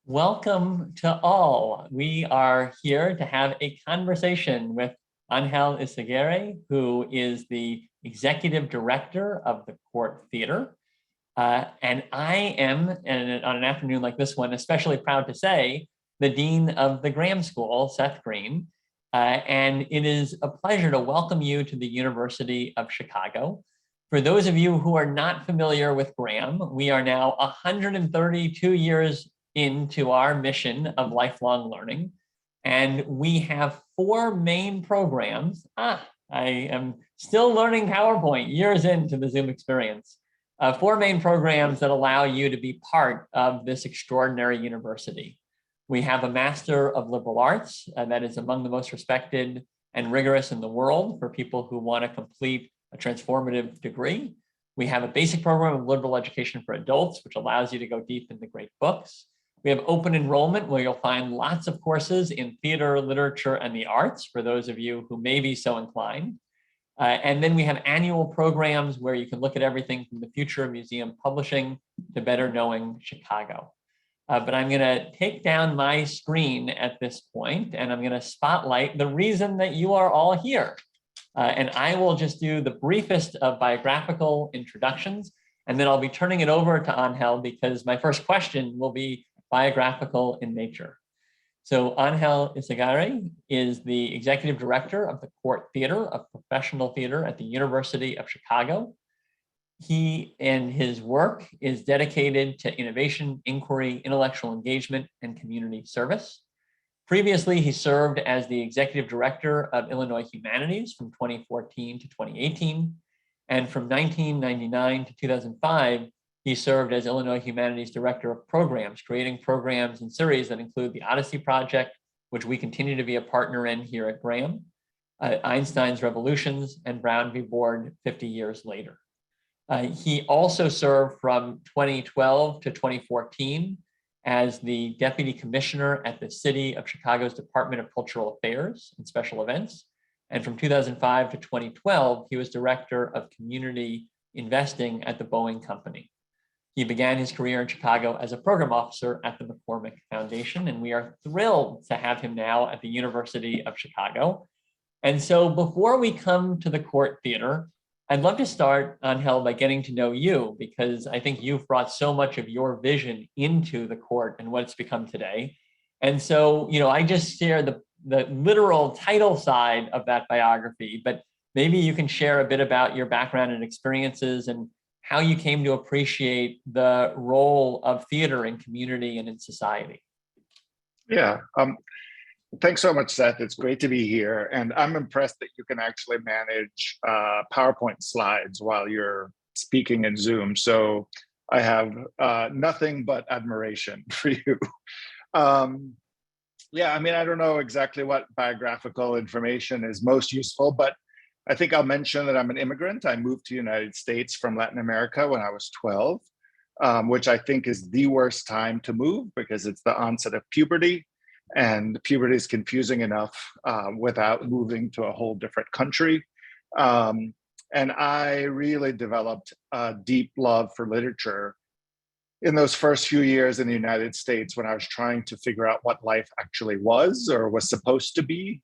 Welcome to all. We are here to have a conversation with Angel Ysaguirre, who is the executive director of the Court Theater. And I am, and on an afternoon like this one, especially proud to say, the dean of the Graham School, Seth Green. And it is a pleasure to welcome you to the University of Chicago. For those of you who are not familiar with Graham, we are now 132 years into our mission of lifelong learning. And we have four main programs. I am still learning PowerPoint years into the Zoom experience. Four main programs that allow you to be part of this extraordinary university. We have a Master of Liberal Arts that is among the most respected and rigorous in the world for people who want to complete a transformative degree. We have a basic program of liberal education for adults, which allows you to go deep in the great books. We have open enrollment, where you'll find lots of courses in theater, literature, and the arts for those of you who may be so inclined. And then we have annual programs where you can look at everything from the future of museum publishing to better knowing Chicago. But I'm going to take down my screen at this point, and I'm going to spotlight the reason that you are all here. And I will just do the briefest of biographical introductions, and then I'll be turning it over to Angel because my first question will be biographical in nature. So Angel Ysaguirre is the executive director of the Court Theater, a professional theater at the University of Chicago. He and his work is dedicated to innovation, inquiry, intellectual engagement, and community service. Previously, he served as the executive director of Illinois Humanities from 2014 to 2018. And from 1999 to 2005, he served as Illinois Humanities Director of Programs, creating programs and series that include the Odyssey Project, which we continue to be a partner in here at Graham, Einstein's Revolutions, and Brown v. Board 50 years later. He also served from 2012 to 2014 as the Deputy Commissioner at the City of Chicago's Department of Cultural Affairs and Special Events. And from 2005 to 2012, he was Director of Community Investing at the Boeing Company. He began his career in Chicago as a program officer at the McCormick Foundation, and we are thrilled to have him now at the University of Chicago. And so before we come to the Court Theater, I'd love to start, Angel, by getting to know you, because I think you've brought so much of your vision into the court and what it's become today. And so, I just share the literal title side of that biography, but maybe you can share a bit about your background and experiences and how you came to appreciate the role of theater in community and in society. Yeah, thanks so much, Seth. It's great to be here. And I'm impressed that you can actually manage PowerPoint slides while you're speaking in Zoom. So I have nothing but admiration for you. Yeah, I mean, I don't know exactly what biographical information is most useful, but I think I'll mention that I'm an immigrant. I moved to the United States from Latin America when I was 12, which I think is the worst time to move because it's the onset of puberty. And puberty is confusing enough without moving to a whole different country. And I really developed a deep love for literature in those first few years in the United States when I was trying to figure out what life actually was or was supposed to be,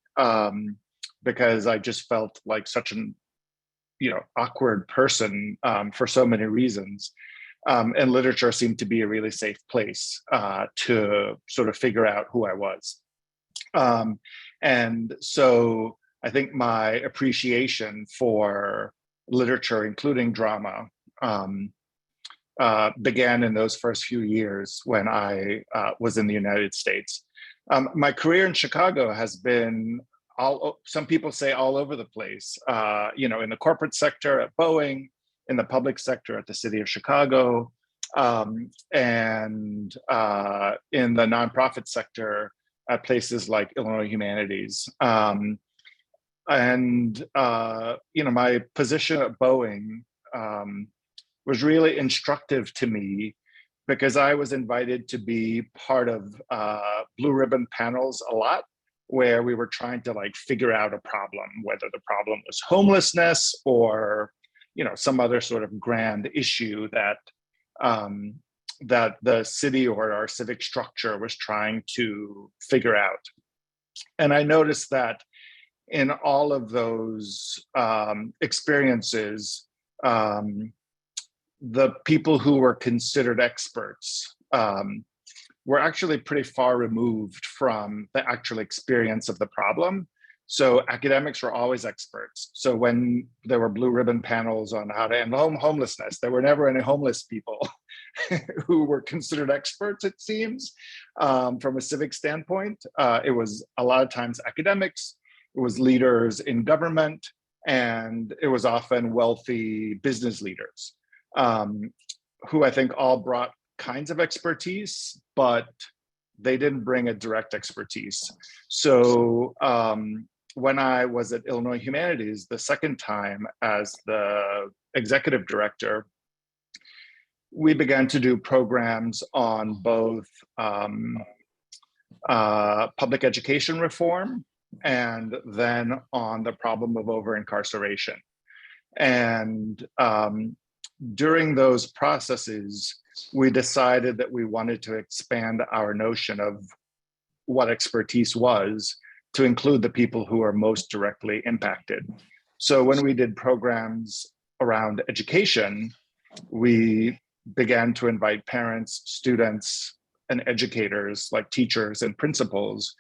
because I just felt like such an awkward person for so many reasons. And literature seemed to be a really safe place to sort of figure out who I was. And so I think my appreciation for literature, including drama, began in those first few years when I was in the United States. My career in Chicago has been, some people say all over the place, in the corporate sector at Boeing, in the public sector at the City of Chicago, and in the nonprofit sector at places like Illinois Humanities. My position at Boeing was really instructive to me because I was invited to be part of blue ribbon panels a lot, where we were trying to figure out a problem, whether the problem was homelessness or some other sort of grand issue that that the city or our civic structure was trying to figure out. And I noticed that in all of those experiences, the people who were considered experts were actually pretty far removed from the actual experience of the problem. So academics were always experts. So when there were blue ribbon panels on how to end homelessness, there were never any homeless people who were considered experts, it seems, from a civic standpoint. It was a lot of times academics, it was leaders in government, and it was often wealthy business leaders who I think all brought kinds of expertise, but they didn't bring a direct expertise. So when I was at Illinois Humanities the second time as the executive director, we began to do programs on both public education reform and then on the problem of over-incarceration. And during those processes, we decided that we wanted to expand our notion of what expertise was to include the people who are most directly impacted. So when we did programs around education, we began to invite parents, students, and educators like teachers and principals,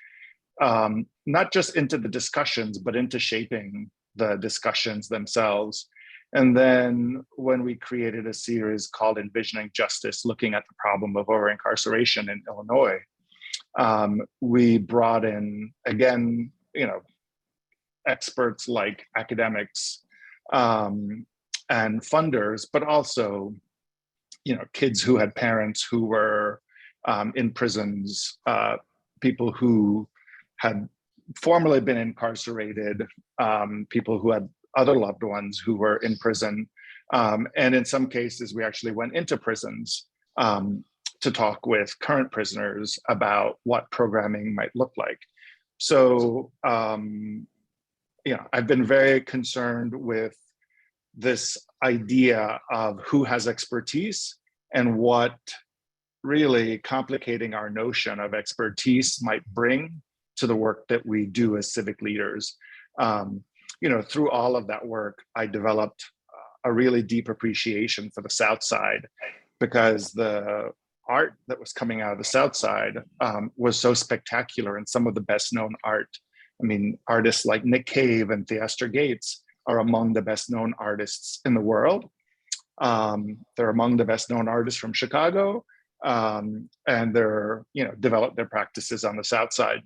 not just into the discussions, but into shaping the discussions themselves. And then when we created a series called Envisioning Justice, looking at the problem of over-incarceration in Illinois, we brought in, again, experts like academics and funders, but also, kids who had parents who were in prisons, people who had formerly been incarcerated, people who had other loved ones who were in prison. And in some cases, we actually went into prisons to talk with current prisoners about what programming might look like. So, I've been very concerned with this idea of who has expertise and what really complicating our notion of expertise might bring to the work that we do as civic leaders. Through all of that work, I developed a really deep appreciation for the South Side, because the art that was coming out of the South Side was so spectacular, and some of the best known art. I mean, artists like Nick Cave and Theaster Gates are among the best known artists in the world. They're among the best known artists from Chicago, and they're, developed their practices on the South Side.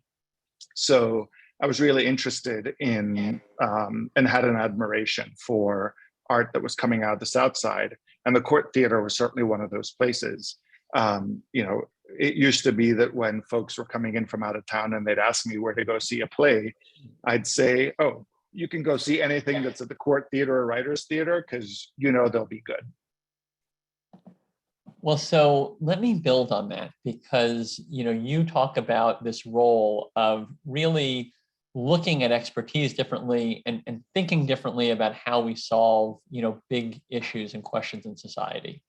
So I was really interested in and had an admiration for art that was coming out of the South Side. And the Court Theater was certainly one of those places. It used to be that when folks were coming in from out of town and they'd ask me where to go see a play, I'd say, oh, you can go see anything that's at the Court Theater or Writers Theater, because they'll be good. Well, so let me build on that, because you talk about this role of really looking at expertise differently and thinking differently about how we solve big issues and questions in society.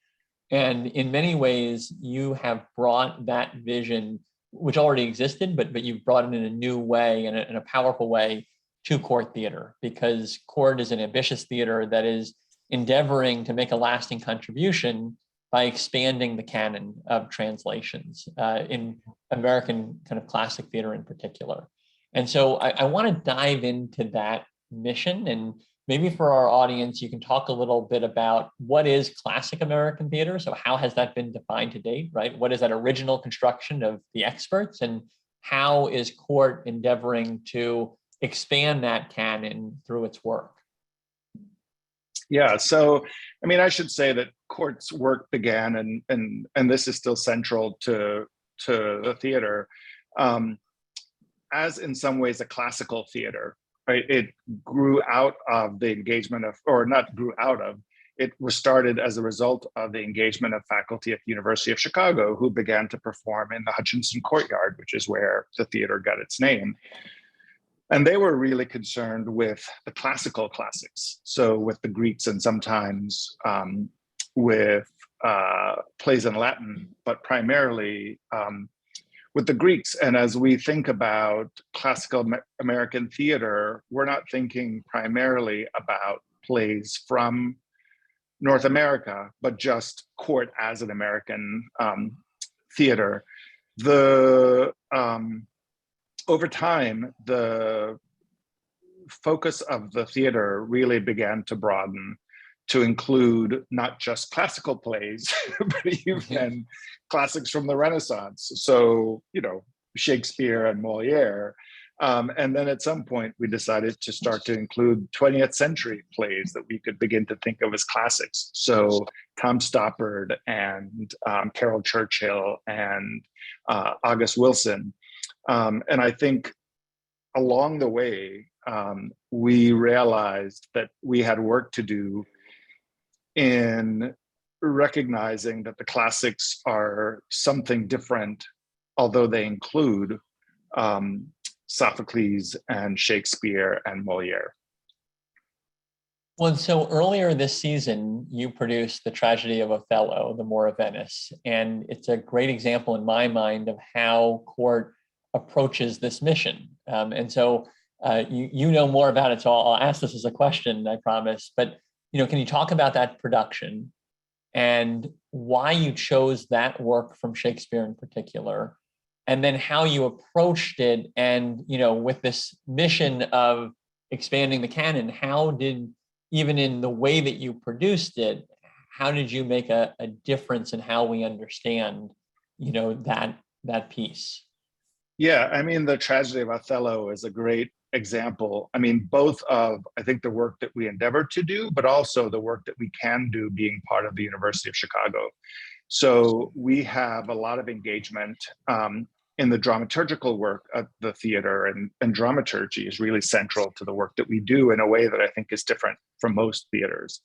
And in many ways, you have brought that vision, which already existed, but you've brought it in a new way and in a powerful way to Court Theater, because Court is an ambitious theater that is endeavoring to make a lasting contribution by expanding the canon of translations in American kind of classic theater in particular. And so I want to dive into that mission, and maybe for our audience, you can talk a little bit about what is classic American theater. So how has that been defined to date, right? What is that original construction of the experts, and how is Court endeavoring to expand that canon through its work? Yeah, so I should say that Court's work began, and this is still central to the theater, as in some ways a classical theater, right? It grew out of the engagement of, or not grew out of, it was started as a result of the engagement of faculty at the University of Chicago, who began to perform in the Hutchinson Courtyard, which is where the theater got its name. And they were really concerned with the classical classics. So with the Greeks, and sometimes with plays in Latin, but primarily with the Greeks. And as we think about classical American theater, we're not thinking primarily about plays from North America, but just court as an American theater. Over time, the focus of the theater really began to broaden to include not just classical plays, but even classics from the Renaissance. So, Shakespeare and Moliere. And then at some point, we decided to start to include 20th century plays that we could begin to think of as classics. So Tom Stoppard and Carol Churchill and August Wilson. And I think along the way, we realized that we had work to do in recognizing that the classics are something different, although they include Sophocles and Shakespeare and Moliere. Well, so earlier this season, you produced The Tragedy of Othello, The Moor of Venice, and it's a great example in my mind of how court approaches this mission. And so you know more about it, so I'll ask this as a question, I promise. But can you talk about that production and why you chose that work from Shakespeare in particular, and then how you approached it, and with this mission of expanding the canon, how did, even in the way that you produced it, how did you make a difference in how we understand that piece? Yeah, I mean, The Tragedy of Othello is a great example. I mean, both of, I think, the work that we endeavored to do, but also the work that we can do being part of the University of Chicago. So we have a lot of engagement in the dramaturgical work of the theater, and dramaturgy is really central to the work that we do in a way that I think is different from most theaters.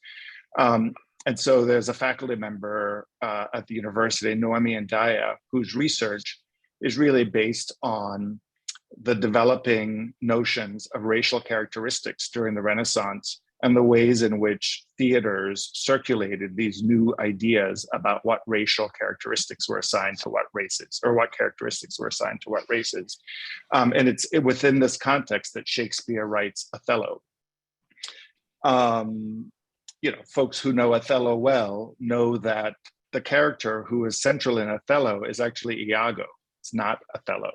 And so there's a faculty member at the university, Noemi Ndaya, whose research is really based on the developing notions of racial characteristics during the Renaissance and the ways in which theaters circulated these new ideas about what racial characteristics were assigned to what races, or what characteristics were assigned to what races. And it's within this context that Shakespeare writes Othello. Folks who know Othello well know that the character who is central in Othello is actually Iago. It's not Othello.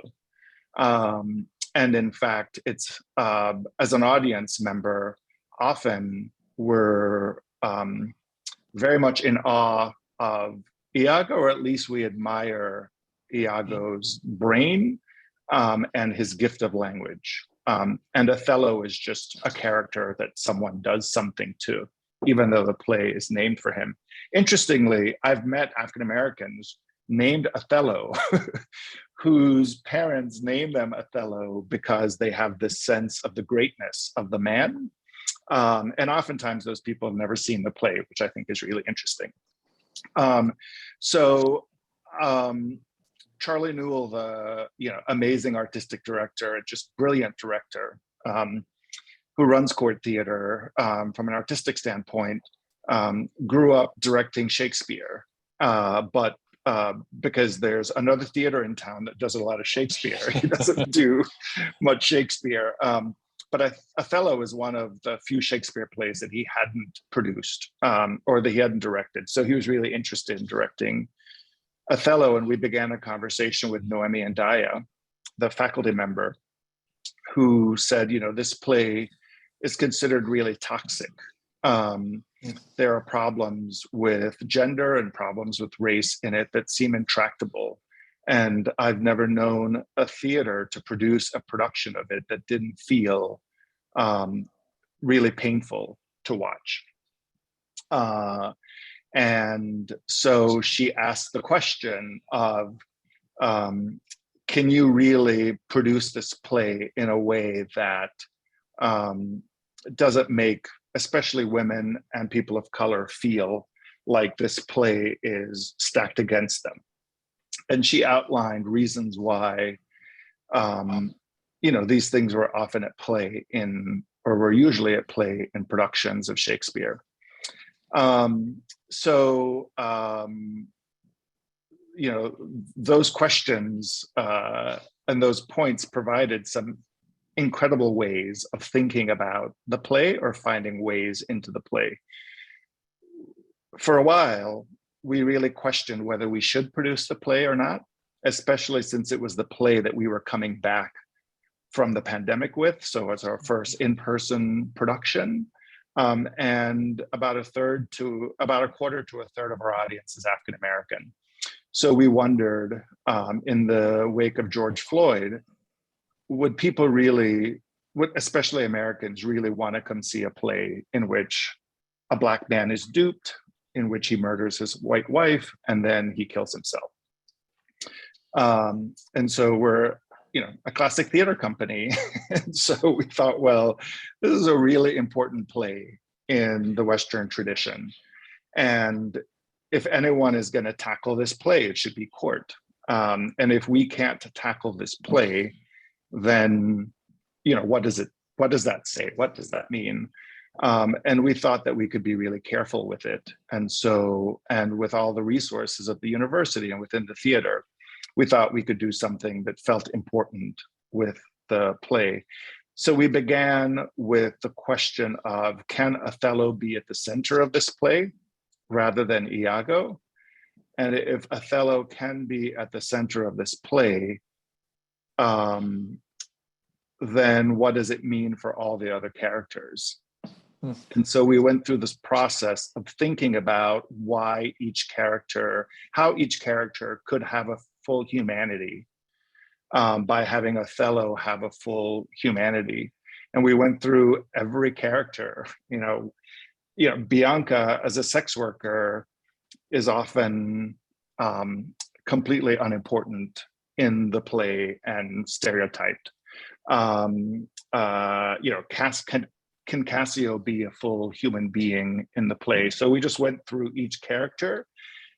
And in fact, it's as an audience member, often we're very much in awe of Iago, or at least we admire Iago's brain and his gift of language. And Othello is just a character that someone does something to, even though the play is named for him. Interestingly, I've met African Americans named Othello, whose parents name them Othello because they have this sense of the greatness of the man. And oftentimes those people have never seen the play, which I think is really interesting. Charlie Newell, the amazing artistic director, just brilliant director, who runs Court Theater from an artistic standpoint, grew up directing Shakespeare, but because there's another theater in town that does a lot of Shakespeare, he doesn't do much Shakespeare. But Othello is one of the few Shakespeare plays that he hadn't produced or that he hadn't directed. So he was really interested in directing Othello, and we began a conversation with Noemi Ndaya, the faculty member, who said, this play is considered really toxic. There are problems with gender and problems with race in it that seem intractable. And I've never known a theater to produce a production of it that didn't feel really painful to watch. And so she asked the question of, can you really produce this play in a way that doesn't make especially women and people of color feel like this play is stacked against them? And she outlined reasons why, these things were often at play were usually at play in productions of Shakespeare. So, you know, those questions and those points provided some incredible ways of thinking about the play or finding ways into the play. For a while, we really questioned whether we should produce the play or not, especially since it was the play that we were coming back from the pandemic with. So it's our first in-person production. And about a quarter to a third of our audience is African American. So we wondered, in the wake of George Floyd, would people really, especially Americans, really want to come see a play in which a Black man is duped, in which he murders his white wife, and then he kills himself? And so we're, you know, a classic theater company. And so we thought, well, this is a really important play in the Western tradition. And if anyone is going to tackle this play, it should be court. And if we can't tackle this play, then, you know, what does that say? What does that mean? And we thought that we could be really careful with it. And so, and with all the resources of the university and within the theater, we thought we could do something that felt important with the play. So we began with the question of, can Othello be at the center of this play rather than Iago? And if Othello can be at the center of this play, then what does it mean for all the other characters? And so we went through this process of thinking about why each character, how each character could have a full humanity by having Othello have a full humanity. And we went through every character. You know, Bianca as a sex worker is often completely unimportant in the play and stereotyped. You know, can Cassio be a full human being in the play? So we just went through each character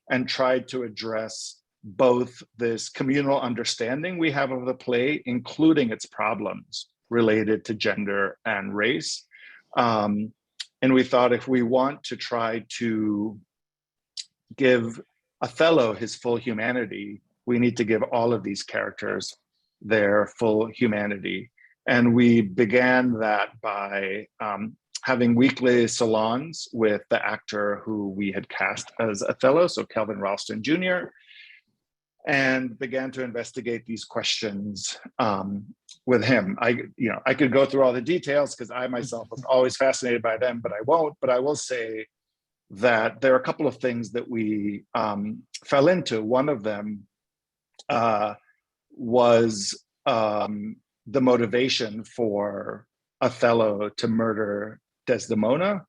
and tried to address both this communal understanding we have of the play, including its problems related to gender and race. And we thought, if we want to try to give Othello his full humanity, we need to give all of these characters their full humanity. And we began that by having weekly salons with the actor who we had cast as Othello, so Kelvin Ralston Jr., and began to investigate these questions with him. I could go through all the details because I myself am always fascinated by them, but I won't. But I will say that there are a couple of things that we fell into. One of them was the motivation for Othello to murder Desdemona.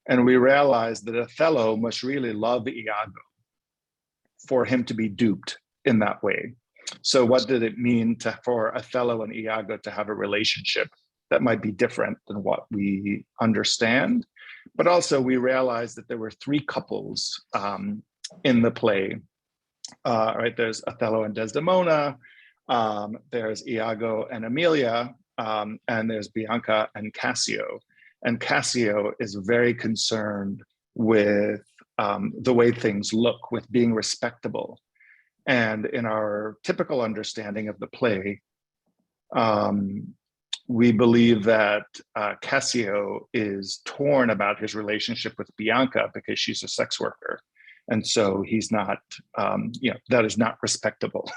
And we realized that Othello must really love Iago for him to be duped in that way. So what did it mean for Othello and Iago to have a relationship that might be different than what we understand? But also we realized that there were three couples in the play. Right, there's Othello and Desdemona, there's Iago and Emilia, and there's Bianca and Cassio. And Cassio is very concerned with the way things look, with being respectable. And in our typical understanding of the play, we believe that Cassio is torn about his relationship with Bianca because she's a sex worker. And so he's not, that is not respectable.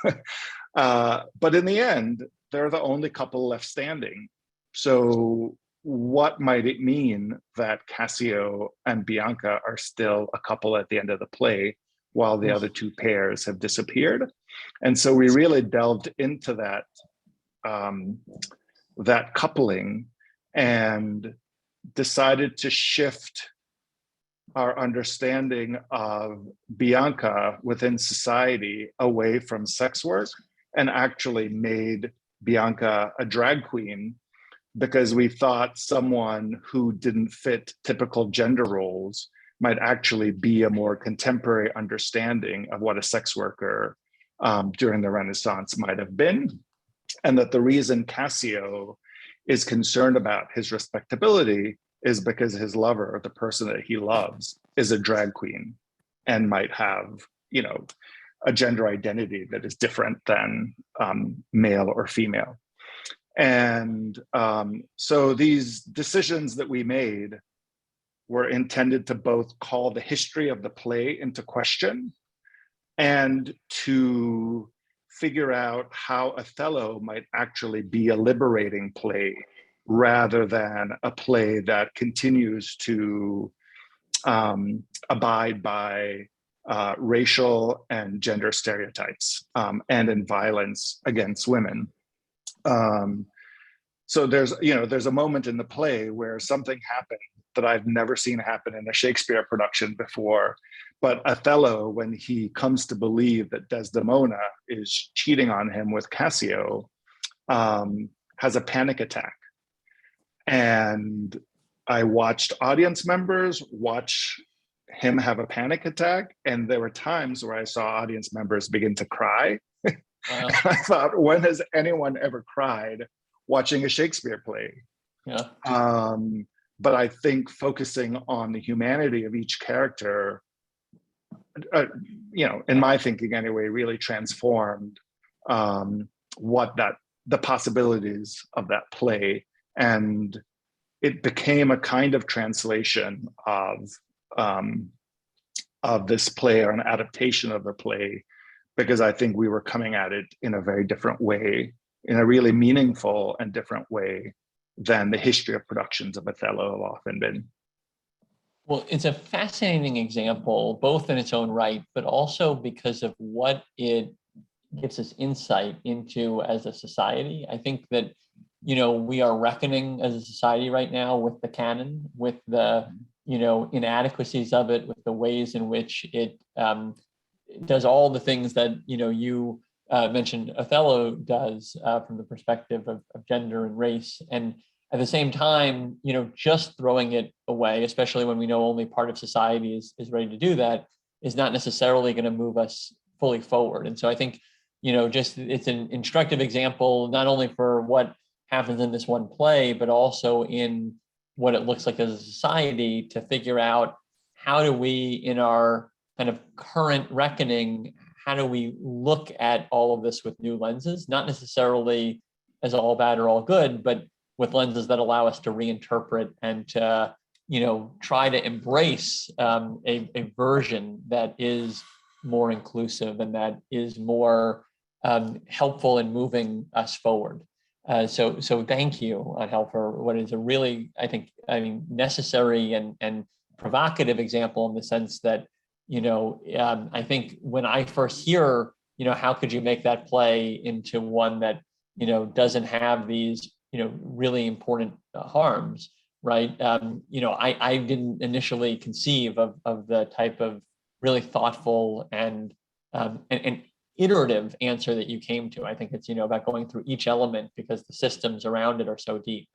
But in the end, they're the only couple left standing. So what might it mean that Cassio and Bianca are still a couple at the end of the play while the other two pairs have disappeared? And so we really delved into that, that coupling and decided to shift our understanding of Bianca within society away from sex work and actually made Bianca a drag queen, because we thought someone who didn't fit typical gender roles might actually be a more contemporary understanding of what a sex worker during the Renaissance might have been. And that the reason Cassio is concerned about his respectability is because his lover, the person that he loves, is a drag queen and might have, a gender identity that is different than male or female. And so these decisions that we made were intended to both call the history of the play into question and to figure out how Othello might actually be a liberating play rather than a play that continues to abide by racial and gender stereotypes and in violence against women. So there's a moment in the play where something happened that I've never seen happen in a Shakespeare production before. But Othello, when he comes to believe that Desdemona is cheating on him with Cassio, has a panic attack. And I watched audience members watch him have a panic attack. And there were times where I saw audience members begin to cry. Wow. And I thought, when has anyone ever cried watching a Shakespeare play? Yeah. But I think focusing on the humanity of each character, in my thinking anyway, really transformed the possibilities of that play. And it became a kind of translation of this play, or an adaptation of the play, because I think we were coming at it in a very different way, in a really meaningful and different way than the history of productions of Othello have often been. Well, it's a fascinating example, both in its own right, but also because of what it gives us insight into as a society. I think that, we are reckoning as a society right now with the canon, with the, inadequacies of it, with the ways in which it does all the things that, you mentioned Othello does from the perspective of gender and race. And at the same time, just throwing it away, especially when we know only part of society is ready to do that, is not necessarily going to move us fully forward. And so I think, it's an instructive example, not only for what happens in this one play, but also in what it looks like as a society, to figure out how do we, in our kind of current reckoning, how do we look at all of this with new lenses, not necessarily as all bad or all good, but with lenses that allow us to reinterpret and to, try to embrace a version that is more inclusive and that is more helpful in moving us forward. So thank you, Angel, for what is a really, necessary and provocative example, in the sense that, I think when I first hear, how could you make that play into one that, doesn't have these, really important harms, right? I didn't initially conceive of the type of really thoughtful and iterative answer that you came to. I think it's, about going through each element because the systems around it are so deep.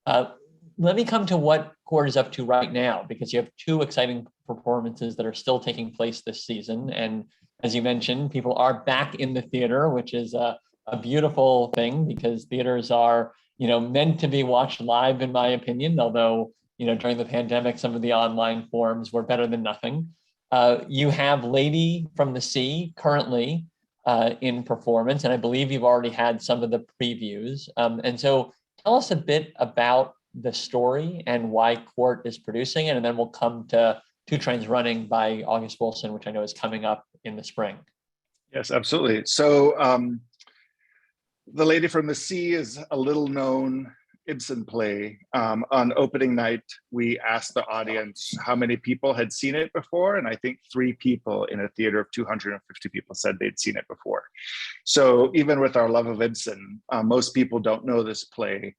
Let me come to what Court is up to right now, because you have two exciting performances that are still taking place this season. And as you mentioned, people are back in the theater, which is a beautiful thing, because theaters are, meant to be watched live, in my opinion, although, during the pandemic, some of the online forms were better than nothing. You have Lady from the Sea currently in performance, and I believe you've already had some of the previews. And so tell us a bit about the story and why Court is producing it, and then we'll come to Two Trains Running by August Wilson, which I know is coming up in the spring. Yes, absolutely. So The Lady from the Sea is a little known Ibsen play. On opening night, we asked the audience how many people had seen it before, and I think 3 people in a theater of 250 people said they'd seen it before. So even with our love of Ibsen, most people don't know this play.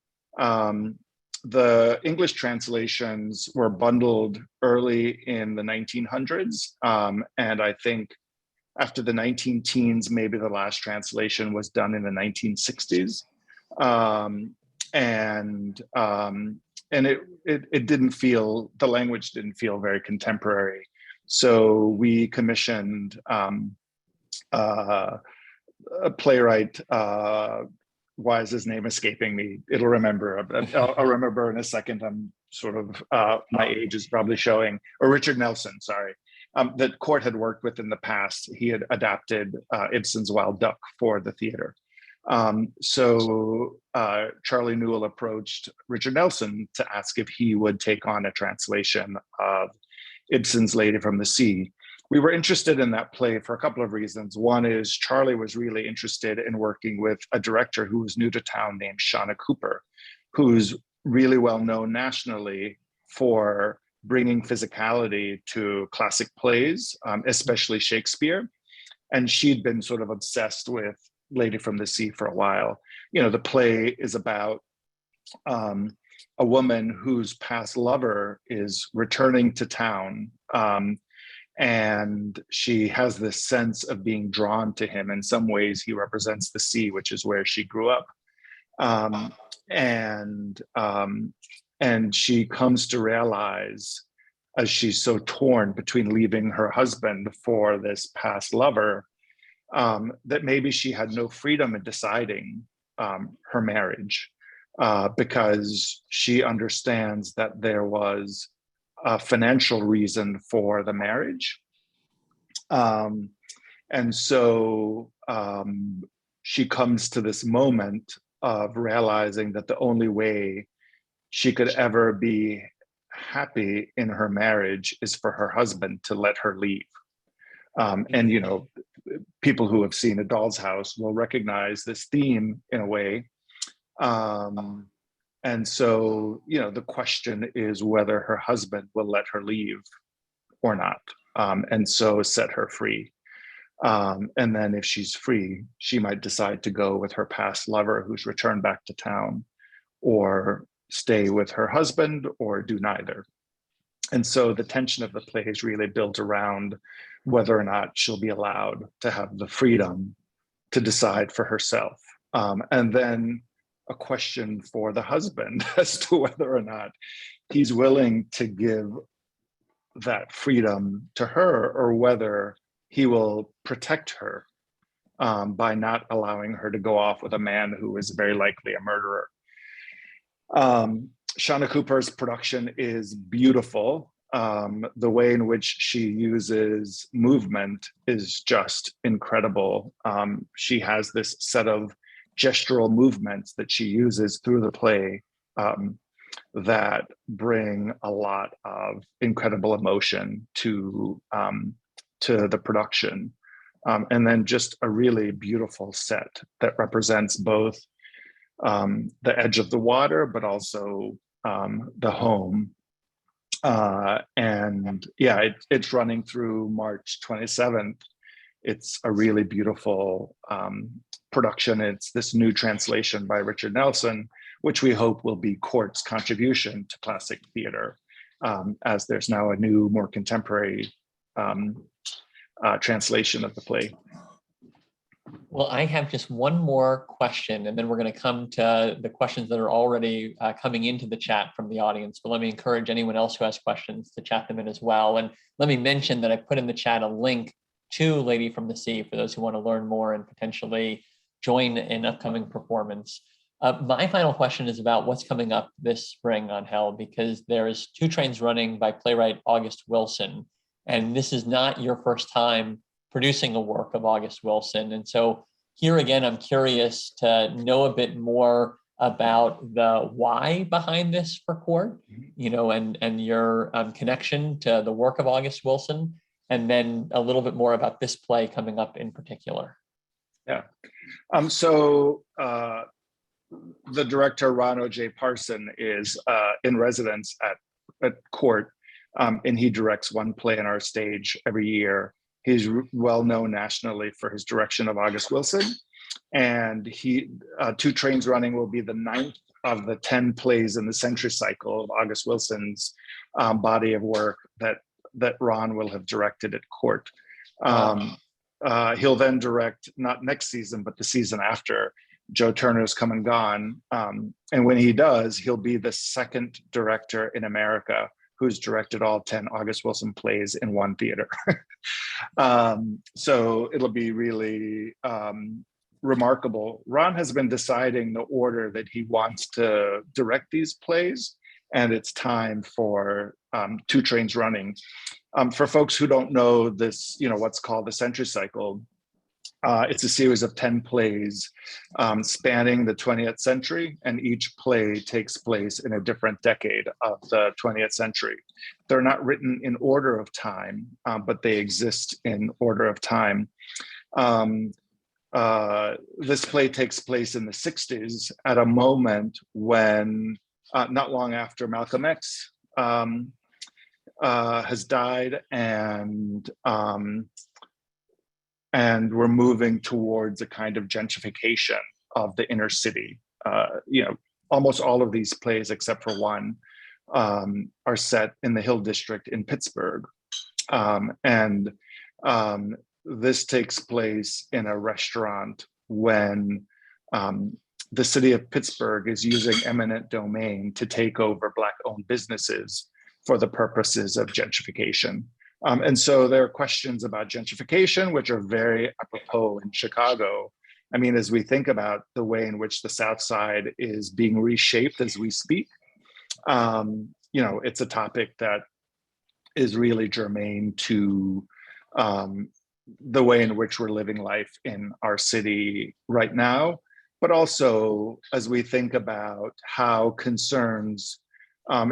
The English translations were bundled early in the 1900s, and I think after the 19-teens, maybe the last translation was done in the 1960s. And it didn't feel, the language didn't feel very contemporary. So we commissioned a playwright, why is his name escaping me? I'll remember in a second. I'm sort of my age is probably showing, or Richard Nelson, sorry, that Court had worked with in the past. He had adapted Ibsen's Wild Duck for the theater. So Charlie Newell approached Richard Nelson to ask if he would take on a translation of Ibsen's Lady from the Sea. We were interested in that play for a couple of reasons. One is Charlie was really interested in working with a director who was new to town named Shauna Cooper, who's really well known nationally for bringing physicality to classic plays, especially Shakespeare. And she'd been sort of obsessed with Lady from the Sea for a while. You know, the play is about a woman whose past lover is returning to town, and she has this sense of being drawn to him. In some ways, he represents the sea, which is where she grew up. And she comes to realize, as she's so torn between leaving her husband for this past lover, that maybe she had no freedom in deciding her marriage, because she understands that there was a financial reason for the marriage. And so she comes to this moment of realizing that the only way she could ever be happy in her marriage is for her husband to let her leave. And, you know, people who have seen A Doll's House will recognize this theme in a way. And so, you know, the question is whether her husband will let her leave or not, and so set her free. And then if she's free, she might decide to go with her past lover who's returned back to town, or stay with her husband, or do neither. And so the tension of the play is really built around whether or not she'll be allowed to have the freedom to decide for herself. And then a question for the husband as to whether or not he's willing to give that freedom to her, or whether he will protect her by not allowing her to go off with a man who is very likely a murderer. Shauna Cooper's production is beautiful. The way in which she uses movement is just incredible. She has this set of gestural movements that she uses through the play that bring a lot of incredible emotion to the production. And then just a really beautiful set that represents both the edge of the water, but also the home. And yeah, it's running through March 27th. It's a really beautiful production. It's this new translation by Richard Nelson, which we hope will be Court's contribution to classic theater, as there's now a new, more contemporary translation of the play. Well, I have just one more question, and then we're going to come to the questions that are already coming into the chat from the audience. But let me encourage anyone else who has questions to chat them in as well. And let me mention that I put in the chat a link to Lady from the Sea for those who want to learn more and potentially join an upcoming performance. My final question is about what's coming up this spring on Hell, because there's 2 trains running by playwright August Wilson, and this is not your first time producing a work of August Wilson. And so here again, I'm curious to know a bit more about the why behind this for Court, you know, and your connection to the work of August Wilson, and then a little bit more about this play coming up in particular. Yeah. So the director, Ron O.J. Parson, is in residence at Court, and he directs one play on our stage every year. He's well known nationally for his direction of August Wilson, and he 2 Trains Running will be the 9th of the 10 plays in the century cycle of August Wilson's body of work that Ron will have directed at Court. He'll then direct, not next season, but the season after, Joe Turner's Come and Gone. And when he does, he'll be the 2nd director in America who's directed all 10 August Wilson plays in one theater. So it'll be really remarkable. Ron has been deciding the order that he wants to direct these plays, and it's time for Two Trains Running. For folks who don't know this, what's called the century cycle, it's a series of 10 plays spanning the 20th century, and each play takes place in a different decade of the 20th century. They're not written in order of time, but they exist in order of time. This play takes place in the 60s at a moment when, not long after Malcolm X has died, and we're moving towards a kind of gentrification of the inner city. Almost all of these plays, except for one, are set in the Hill District in Pittsburgh. This takes place in a restaurant when the city of Pittsburgh is using eminent domain to take over Black-owned businesses for the purposes of gentrification. And so there are questions about gentrification, which are very apropos in Chicago. I mean, as we think about the way in which the South Side is being reshaped as we speak, it's a topic that is really germane to the way in which we're living life in our city right now, but also as we think about how concerns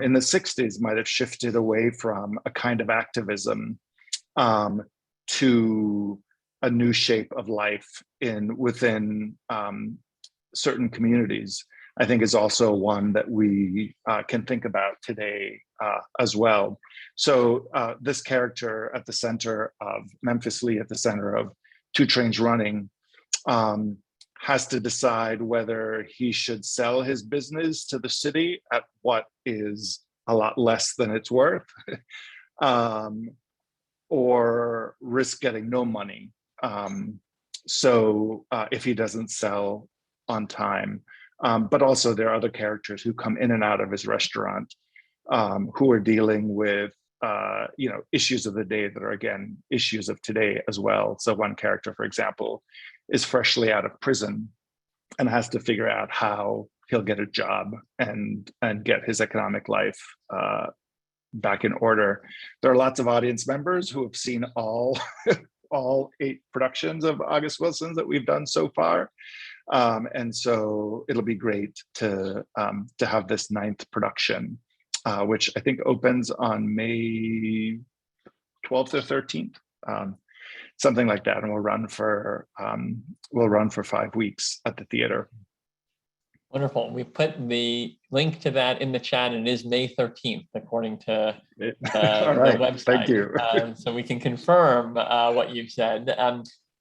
in the 60s might have shifted away from a kind of activism to a new shape of life within certain communities, I think is also one that we can think about today as well. So this character at the center of Memphis Lee, at the center of Two Trains Running, has to decide whether he should sell his business to the city at what is a lot less than it's worth, or risk getting no money. If he doesn't sell on time. But also there are other characters who come in and out of his restaurant who are dealing with issues of the day that are, again, issues of today as well. So one character, for example, is freshly out of prison and has to figure out how he'll get a job and get his economic life back in order. There are lots of audience members who have seen all 8 productions of August Wilson's that we've done so far. And so it'll be great to have this 9th production, which I think opens on May 12th or 13th, something like that, and we'll run for 5 weeks at the theater. Wonderful. We put the link to that in the chat, and it is May 13th, according to All right. the website. Thank you. So we can confirm what you've said.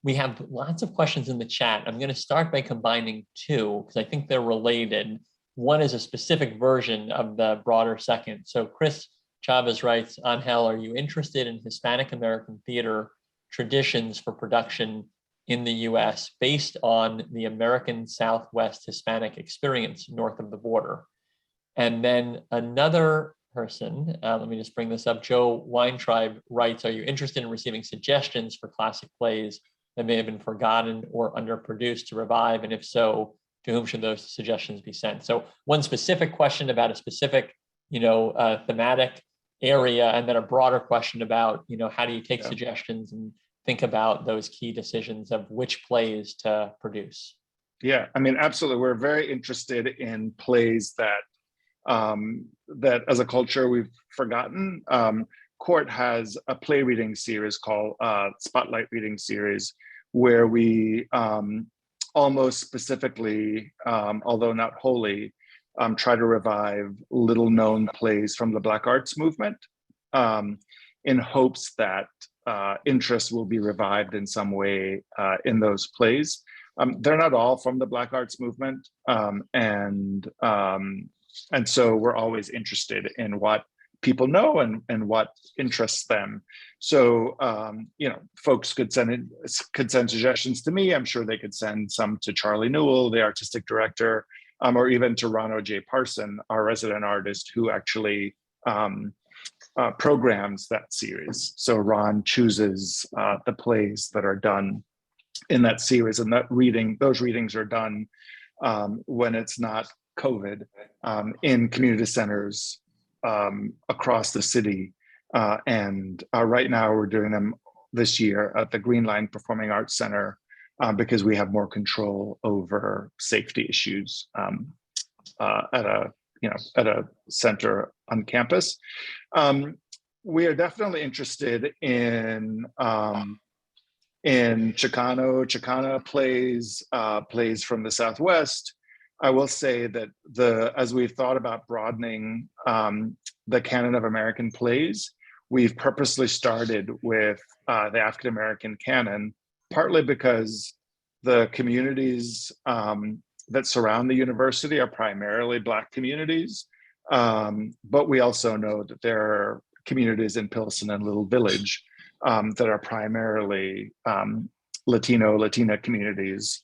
We have lots of questions in the chat. I'm going to start by combining 2 because I think they're related. One is a specific version of the broader second. So Chris Chavez writes, Angel, are you interested in Hispanic American theater traditions for production in the US based on the American Southwest Hispanic experience north of the border? And then another person, let me just bring this up, Joe Weintribe writes, are you interested in receiving suggestions for classic plays that may have been forgotten or underproduced to revive? And if so, to whom should those suggestions be sent? So one specific question about a specific, thematic area, and then a broader question about, how do you take suggestions and think about those key decisions of which plays to produce? Yeah, I mean, absolutely. We're very interested in plays that as a culture we've forgotten. Court has a play reading series called Spotlight Reading Series, where we almost specifically, although not wholly, try to revive little known plays from the Black arts movement in hopes that interest will be revived in some way in those plays. They're not all from the Black arts movement. And so we're always interested in what people know and what interests them. So, folks could send suggestions to me. I'm sure they could send some to Charlie Newell, the artistic director, or even to Ron O.J. Parson, our resident artist, who actually programs that series. So Ron chooses the plays that are done in that series, and those readings are done when it's not COVID in community centers across the city. And right now we're doing them this year at the Green Line Performing Arts Center because we have more control over safety issues at a center on campus. We are definitely interested in Chicana plays from the Southwest. I will say that as we've thought about broadening the canon of American plays, we've purposely started with the African American canon, partly because the communities that surround the university are primarily Black communities, but we also know that there are communities in Pilsen and Little Village that are primarily Latina communities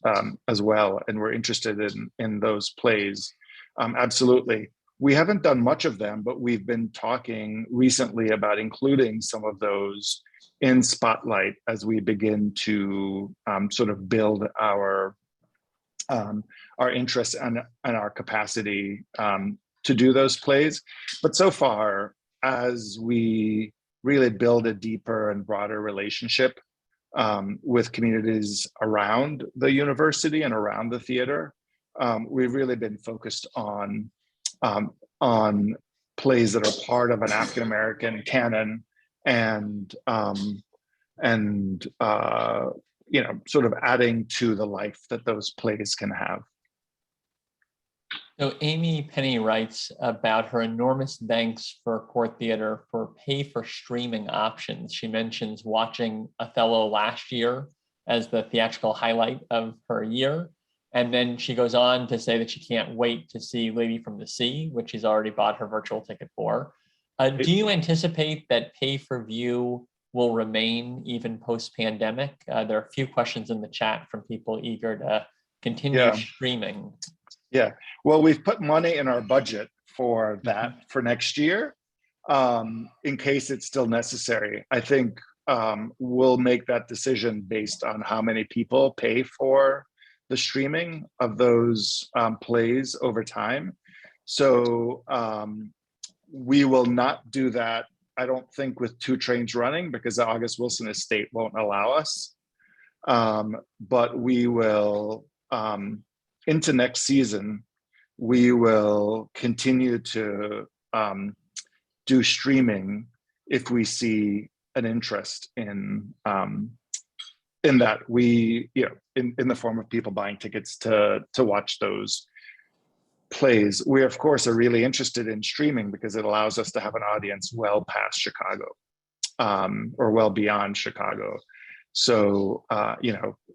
as well, and we're interested in those plays. Absolutely. We haven't done much of them, but we've been talking recently about including some of those in Spotlight as we begin to sort of build our interest and our capacity to do those plays. But so far, as we really build a deeper and broader relationship with communities around the university and around the theater, we've really been focused on plays that are part of an African American canon and sort of adding to the life that those plays can have. So Amy Penny writes about her enormous thanks for Court Theater for pay for streaming options. She mentions watching Othello last year as the theatrical highlight of her year. And then she goes on to say that she can't wait to see Lady from the Sea, which she's already bought her virtual ticket for. Do you anticipate that pay-for-view will remain even post-pandemic? There are a few questions in the chat from people eager to continue streaming. Yeah, well, we've put money in our budget for that for next year in case it's still necessary. I think we'll make that decision based on how many people pay for the streaming of those plays over time. So we will not do that, I don't think, with Two Trains Running, because the August Wilson estate won't allow us. But we will, into next season, we will continue to do streaming if we see an interest in that, we, in the form of people buying tickets to watch those plays. We, of course, are really interested in streaming because it allows us to have an audience well past Chicago or well beyond Chicago. So,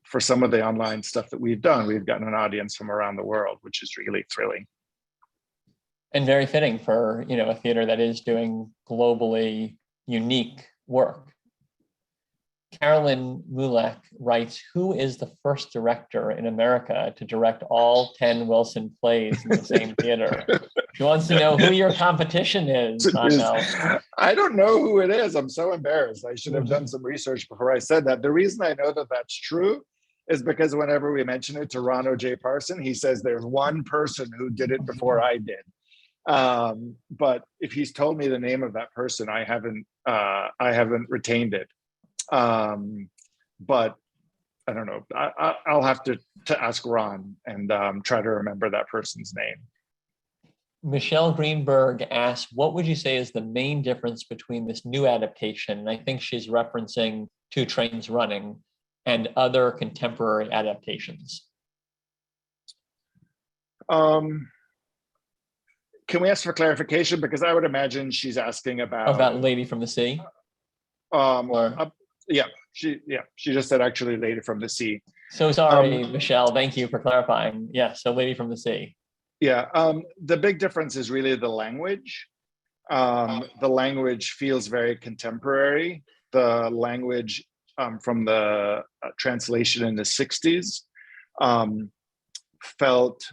for some of the online stuff that we've done, we've gotten an audience from around the world, which is really thrilling. And very fitting for, a theater that is doing globally unique work. Carolyn Mulek writes, who is the first director in America to direct all 10 Wilson plays in the same theater? She wants to know who your competition is. I don't know who it is. I'm so embarrassed. I should have done some research before I said that. The reason I know that that's true is because whenever we mention it to Ron J. Parson, he says there's one person who did it before I did. But if he's told me the name of that person, I haven't retained it. But I don't know. I'll have to ask Ron and try to remember that person's name. Michelle Greenberg asks, what would you say is the main difference between this new adaptation, and I think she's referencing Two Trains Running, and other contemporary adaptations? Can we ask for clarification? Because I would imagine she's asking about Lady from the Sea. Yeah, she just said actually Lady from the Sea. So sorry, Michelle. Thank you for clarifying. Yeah, so Lady from the Sea. Yeah, the big difference is really the language. The language feels very contemporary. The language from the translation in the 60s felt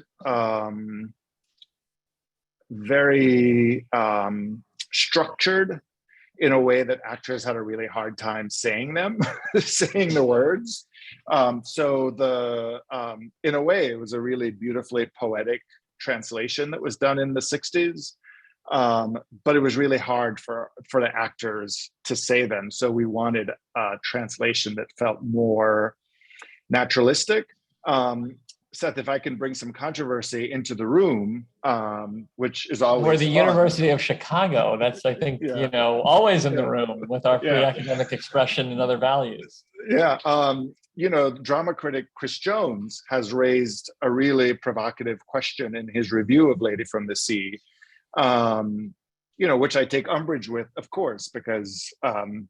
very structured in a way that actors had a really hard time saying them, saying the words. So in a way, it was a really beautifully poetic translation that was done in the 60s. But it was really hard for the actors to say them. So we wanted a translation that felt more naturalistic. Seth, if I can bring some controversy into the room, which is always We're the fun. University of Chicago. That's, I think, Yeah. always in the room with our free Yeah. academic expression and other values. Yeah. Drama critic Chris Jones has raised a really provocative question in his review of Lady from the Sea, which I take umbrage with, of course, because I'm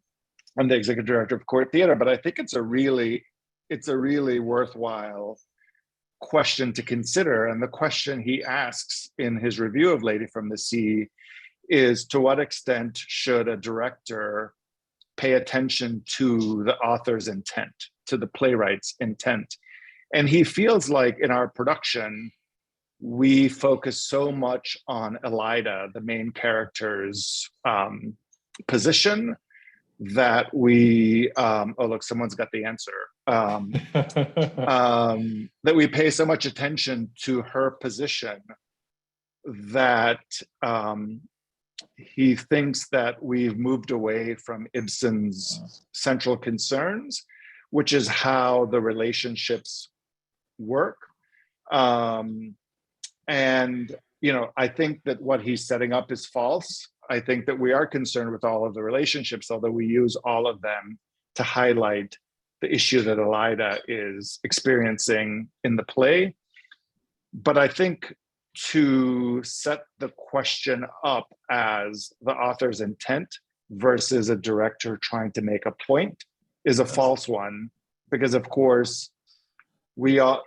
the executive director of Court Theater, but I think it's a really worthwhile question to consider. And the question he asks in his review of Lady from the Sea is, to what extent should a director pay attention to the author's intent, to the playwright's intent? And he feels like in our production, we focus so much on Elida, the main character's position, that we, oh look, someone's got the answer. That we pay so much attention to her position that he thinks that we've moved away from Ibsen's central concerns, which is how the relationships work. I think that what he's setting up is false. I think that we are concerned with all of the relationships, although we use all of them to highlight the issue that Elida is experiencing in the play. But I think to set the question up as the author's intent versus a director trying to make a point is a false one, because of course we all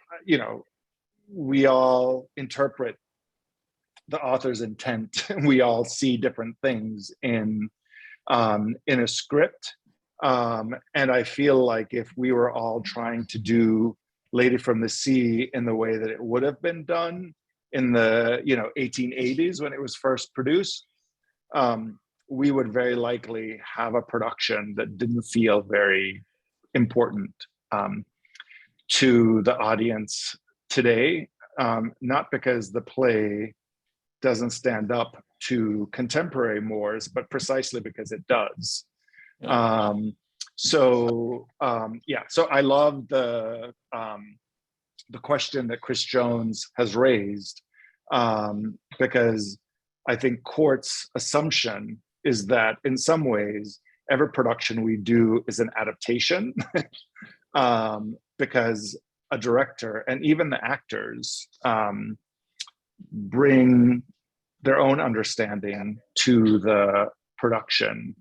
interpret the author's intent. We all see different things in a script. And I feel like if we were all trying to do Lady from the Sea in the way that it would have been done in the 1880s when it was first produced, we would very likely have a production that didn't feel very important to the audience today, not because the play doesn't stand up to contemporary mores, but precisely because it does. Yeah. So I love the question that Chris Jones has raised, because I think Court's assumption is that in some ways, every production we do is an adaptation, because a director and even the actors bring their own understanding to the production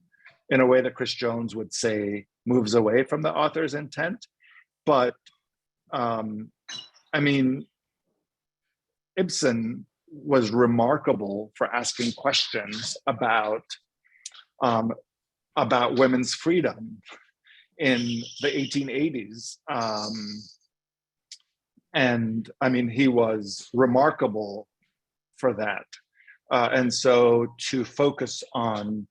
in a way that Chris Jones would say moves away from the author's intent. But Ibsen was remarkable for asking questions about women's freedom in the 1880s. He was remarkable for that. And so to focus on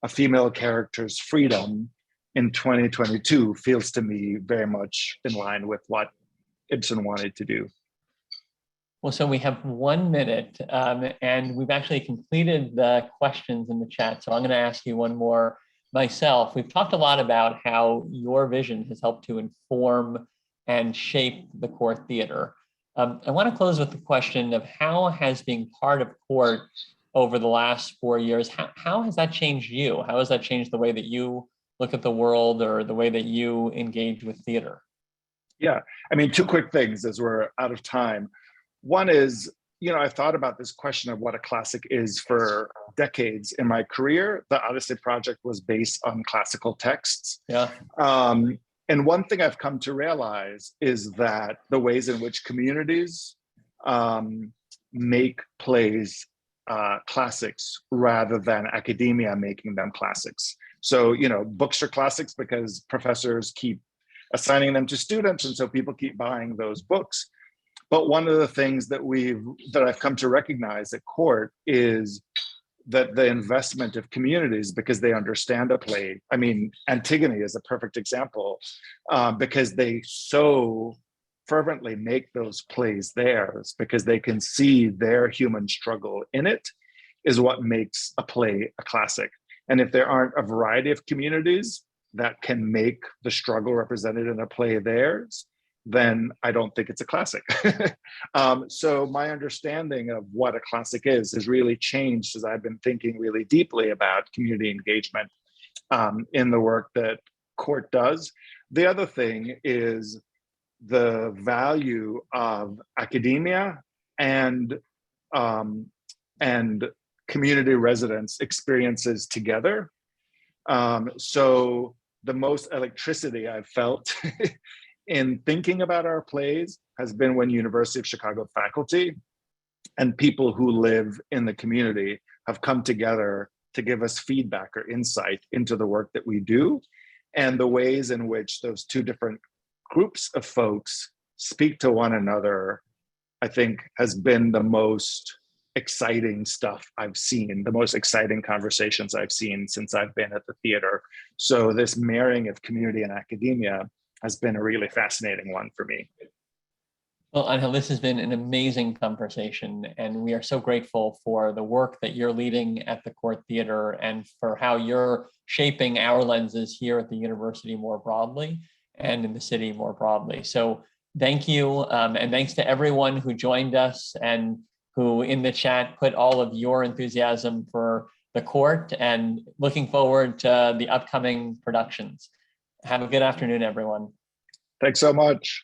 a female character's freedom in 2022 feels to me very much in line with what Ibsen wanted to do. Well, so we have 1 minute, and we've actually completed the questions in the chat. So I'm going to ask you one more myself. We've talked a lot about how your vision has helped to inform and shape the Court Theater. I want to close with the question of how has being part of Court over the last 4 years, how has that changed you? How has that changed the way that you look at the world or the way that you engage with theater? Yeah, two quick things as we're out of time. One is, I've thought about this question of what a classic is for decades in my career. The Odyssey Project was based on classical texts. Yeah. And one thing I've come to realize is that the ways in which communities make plays classics rather than academia making them classics. So, books are classics because professors keep assigning them to students, and so people keep buying those books. But one of the things that I've come to recognize at Court is that the investment of communities, because they understand a play. Antigone is a perfect example, because they so fervently make those plays theirs, because they can see their human struggle in it. is what makes a play a classic. And if there aren't a variety of communities that can make the struggle represented in a play theirs, then I don't think it's a classic. So my understanding of what a classic is really changed as I've been thinking really deeply about community engagement in the work that court does. The other thing is the value of academia and community residents' experiences together. So the most electricity I've felt in thinking about our plays has been when University of Chicago faculty and people who live in the community have come together to give us feedback or insight into the work that we do, and the ways in which those two different groups of folks speak to one another, I think, has been the most exciting stuff I've seen, the most exciting conversations I've seen since I've been at the theater. So this marrying of community and academia has been a really fascinating one for me. Well, Angel, this has been an amazing conversation, and we are so grateful for the work that you're leading at the Court Theater and for how you're shaping our lenses here at the university more broadly and in the city more broadly. So thank you, and thanks to everyone who joined us and who in the chat put all of your enthusiasm for the court, and looking forward to the upcoming productions. Have a good afternoon, everyone. Thanks so much.